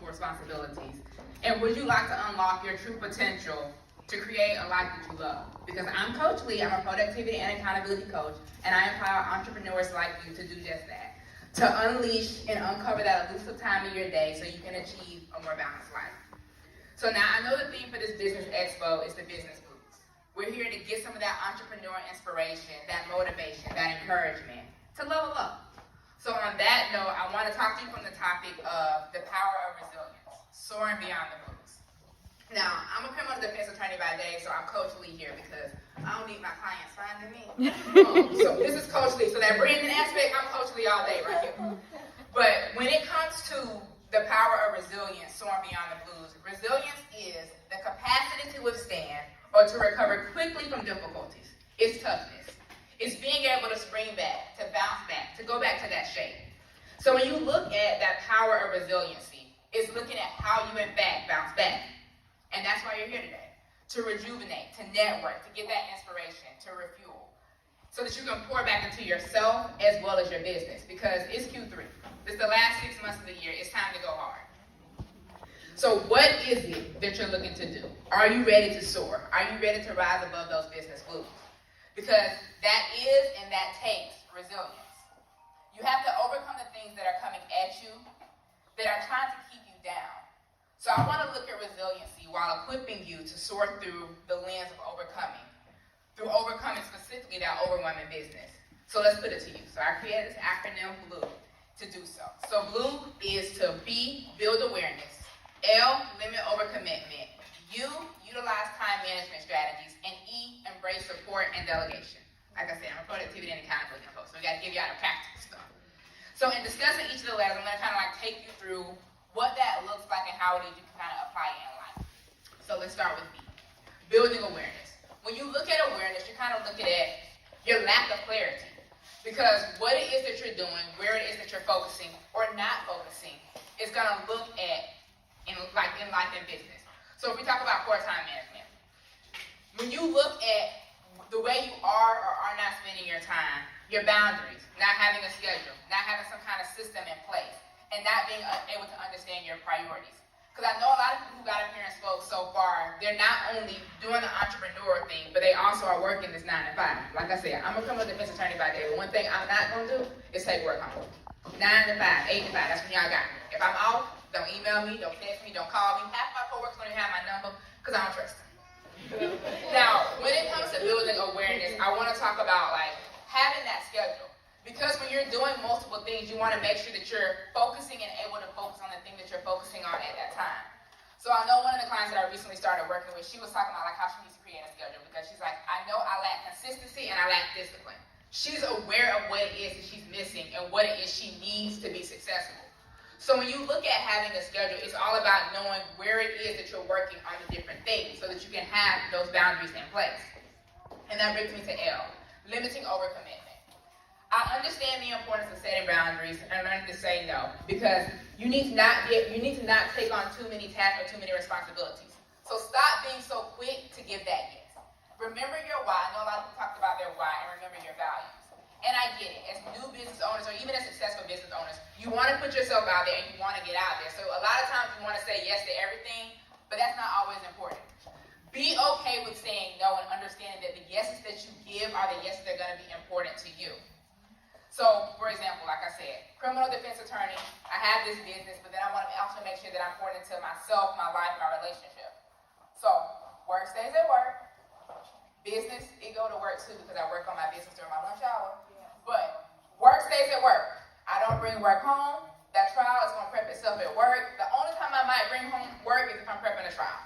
multiple responsibilities? And would you like to unlock your true potential to create a life that you love? Because I'm Coach Lee, I'm a productivity and accountability coach, and I empower entrepreneurs like you to do just that. To unleash and uncover that elusive time in your day so you can achieve a more balanced life. So now I know the theme for this business expo is the business blues. We're here to get some of that entrepreneur inspiration, that motivation, that encouragement to level up. So on that note, I want to talk to you from the topic of the power of resilience, soaring beyond the blues. Now, I'm a criminal defense attorney by day, so I'm Coach Lee here because I don't need my clients finding me. So this is Coach Lee. So that branding aspect, I'm Coach Lee all day right here. But when it comes to the power of resilience, soaring beyond the blues, resilience is the capacity to withstand or to recover quickly from difficulties. It's toughness. It's being able to spring back, to bounce back, to go back to that shape. So when you look at that power of resiliency, it's looking at how you in fact bounce back. And that's why you're here today, to rejuvenate, to network, to get that inspiration, to refuel, so that you can pour back into yourself as well as your business, because it's Q3. This is the last 6 months of the year. It's time to go hard. So what is it that you're looking to do? Are you ready to soar? Are you ready to rise above those business blues? Because that is and that takes resilience. You have to overcome the things that are coming at you that are trying to keep you down. So I want to look at resiliency while equipping you to soar through the lens of overcoming, through overcoming specifically that overwhelming business. So let's put it to you. So I created this acronym BLUE to do so. So BLUE is to B, build awareness. L, limit overcommitment. U, utilize time management strategies. And E, embrace support and delegation. Like I said, I'm a productivity and accountability coach, so we got to give you out the practical stuff. So in discussing each of the letters, I'm going to kind of like take you through what that looks like and how it is you can kind of apply it in life. So let's start with B, building awareness. When you look at awareness, you're kind of looking at your lack of clarity. Because what it is that you're doing, where it is that you're focusing or not focusing, is going to look at in life and business. So if we talk about core time management, when you look at the way you are or are not spending your time, your boundaries, not having a schedule, not having some kind of system in place, and not being able to understand your priorities. Because I know a lot of people who got up here and spoke so far, they're not only doing the entrepreneur thing, but they also are working this 9 to 5. Like I said, I'm a criminal defense attorney by day, but one thing I'm not going to do is take work home. 9 to 5, 8 to 5, that's when y'all got me. If I'm off, don't email me, don't text me, don't call me. Half my coworkers don't even have my number because I don't trust them. Now, when it comes to building awareness, I want to talk about like having that schedule. Because when you're doing multiple things, you want to make sure that you're focusing and able to focus on the thing that you're focusing on at that time. So I know one of the clients that I recently started working with, she was talking about like how she needs to create a schedule because she's like, I know I lack consistency and I lack discipline. She's aware of what it is that she's missing and what it is she needs to be successful. So when you look at having a schedule, it's all about knowing where it is that you're working on the different things so that you can have those boundaries in place. And that brings me to L, limiting overcommitment. I understand the importance of setting boundaries and learning to say no, because you need to not take on too many tasks or too many responsibilities. So stop being so quick to give that yes. Remember your why. I know a lot of people talked about their why, and remember your values. And I get it. As new business owners, or even as successful business owners, you want to put yourself out there and you want to get out there. So a lot of times you want to say yes to everything, but that's not always important. Be okay with saying no and understanding that the yeses that you give are the yeses that are going to be important to you. So, for example, like I said, criminal defense attorney, I have this business, but then I want to also make sure that I'm pouring into myself, my life, my relationship. So, work stays at work. Business, it go to work too because I work on my business during my lunch hour. But work stays at work. I don't bring work home. That trial is going to prep itself at work. The only time I might bring home work is if I'm prepping a trial.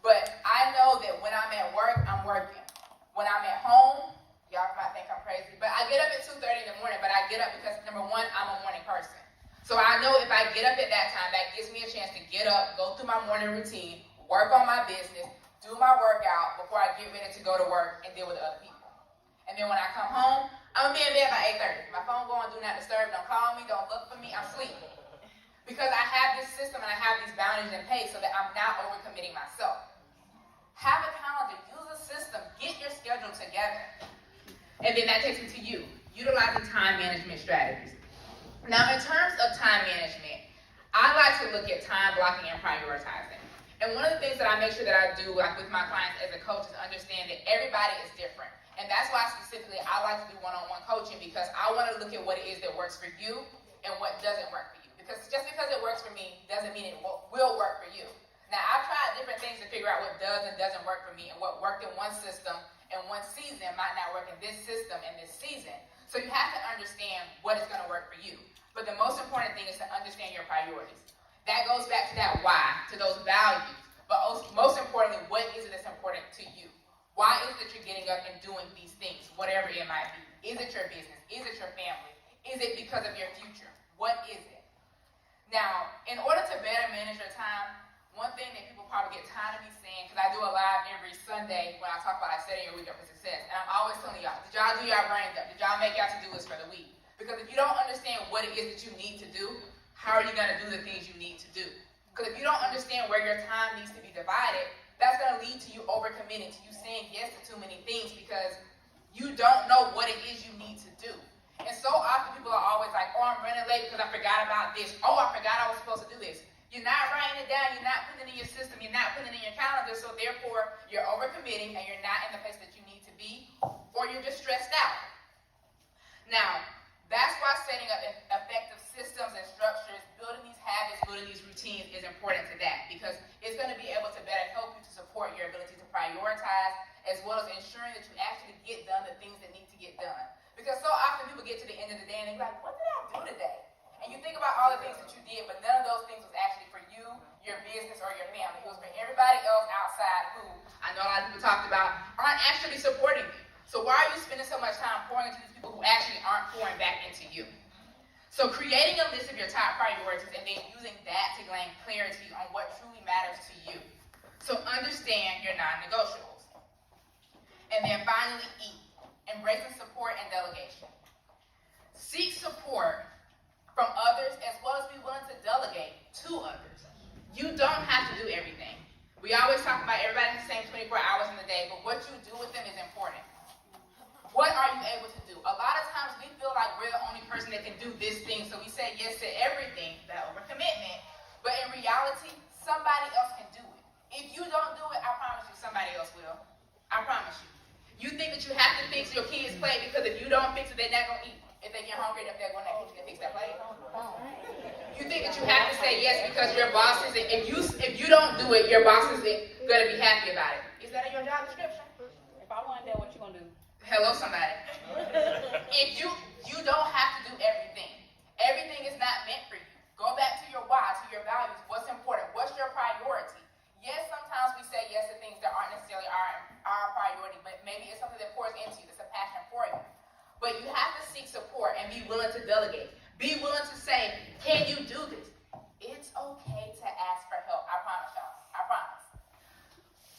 But I know that when I'm at work, I'm working. When I'm at home, y'all might think I'm crazy, but I get up at 2:30 in the morning, but I get up because, number one, I'm a morning person. So I know if I get up at that time, that gives me a chance to get up, go through my morning routine, work on my business, do my workout before I get ready to go to work and deal with other people. And then when I come home, I'm going to be in bed by 8:30. My phone going, do not disturb, don't call me, don't look for me, I'm sleeping. Because I have this system and I have these boundaries in place so that I'm not overcommitting myself. Have a calendar, use a system, get your schedule together. And then that takes me to you, utilizing time management strategies. Now, in terms of time management, I like to look at time blocking and prioritizing. And one of the things that I make sure that I do like with my clients as a coach is understand that everybody is different. And that's why specifically I like to do one-on-one coaching, because I want to look at what it is that works for you and what doesn't work for you. Because just because it works for me doesn't mean it will work for you. Now, I've tried different things to figure out what does and doesn't work for me, and what worked in one system in one season might not work in this system in this season. So you have to understand what is going to work for you. But the most important thing is to understand your priorities. That goes back to that why, to those values. But most importantly, what is it that's important to you? Why is it that you're getting up and doing these things, whatever it might be? Is it your business? Is it your family? Is it because of your future? What is it? Now, in order to better manage your time, one thing that people probably get tired of me saying, because I do a live every Sunday when I talk about setting your week up for success, and I'm always telling y'all, did y'all do your brains up? Did y'all make y'all to-do list for the week? Because if you don't understand what it is that you need to do, how are you going to do the things you need to do? Because if you don't understand where your time needs to be divided, that's going to lead to you overcommitting, to you saying yes to too many things because you don't know what it is you need to do. And so often people are always like, oh, I'm running late because I forgot about this. Oh, I forgot I was supposed to do this. You're not writing it down. You're not putting it in your system. You're not putting it in your calendar. So therefore, you're overcommitting and you're not in the place that you need to be, or you're just stressed out. Now, that's why setting up effective systems and structures, building these habits, building these routines is important to that, because it's going to be able to better help you to support your ability to prioritize, as well as ensuring that you actually get done the things that need to get done. Because so often people get to the end of the day and they're like, what did I do today? And you think about all the things that you did, but none of those things was actually for you, your business, or your family. It was for everybody else outside who, I know a lot of people talked about, aren't actually supporting you. So why are you spending so much time pouring into these people who actually aren't pouring back into you? So creating a list of your top priorities and then using that to gain clarity on what truly matters to you. So understand your non-negotiables. And then finally, E, embracing support and delegation. Seek support from others as well as be willing to delegate to others. You don't have to do everything. We always talk about everybody has the same 24 hours in the day, but what you do with them is important. What are you able to do? A lot of times we feel like we're the only person that can do this thing, so we say yes to everything, that overcommitment. But in reality, somebody else can do it. If you don't do it, I promise you somebody else will. I promise you. You think that you have to fix your kids' plate because if you don't fix it, they're not going to eat. If they get hungry, if they're going to kitchen to fix that plate. You think that you have to say yes because your boss is, if you don't do it, your boss isn't going to be happy about it. Is that in your job description? If I want that, what you going to do? Hello, somebody. If you don't have to do everything. Everything is not meant for you. Go back to your why, to your values. What's important? What's your priority? Yes, sometimes we say yes to things that aren't necessarily our priority, but maybe it's something that pours into you, that's a passion for you. But you have to seek support and be willing to delegate. Be willing to say, can you do this? It's okay to ask for help. I promise y'all. I promise.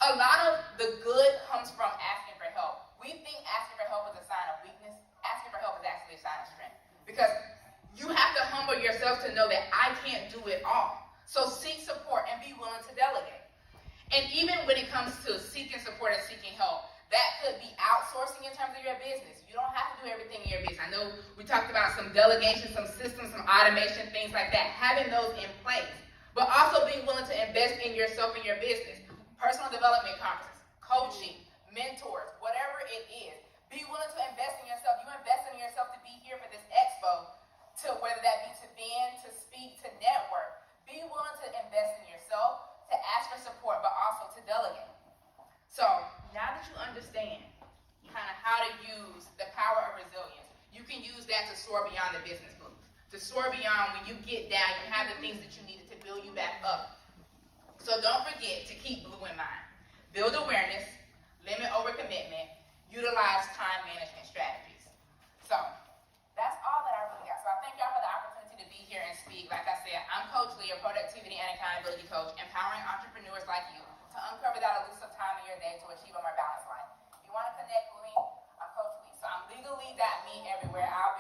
A lot of the good comes from asking for help. We think asking for help is a sign of weakness. Asking for help is actually a sign of strength. Because you have to humble yourself to know that I can't do it all. So seek support and be willing to delegate. And even when it comes to seeking support and seeking help, that could be outsourcing in terms of your business. You don't have to do everything in your business. I know we talked about some delegation, some systems, some automation, things like that. Having those in place. But also being willing to invest in yourself and your business. Personal development conferences, coaching, mentors, whatever it is. Be willing to invest in yourself. You invest in yourself to be here for this expo, to whether that be to vend, to speak, to network. Be willing to invest in yourself, to ask for support, but also to delegate. So now that you understand kind of how to use the power of resilience, you can use that to soar beyond the business moves. To soar beyond when you get down, you have the things that you needed to build you back up. So don't forget to keep blue in mind. Build awareness, limit overcommitment, utilize time management strategies. So that's all that I really got. So I thank y'all for the opportunity to be here and speak. Like I said, I'm Coach Lee, a productivity and accountability coach, empowering entrepreneurs like you to uncover that elusive time in your day to achieve a more balanced life. If you want to connect with me, I'm Coach Lee. So I'm legally.me everywhere. I'll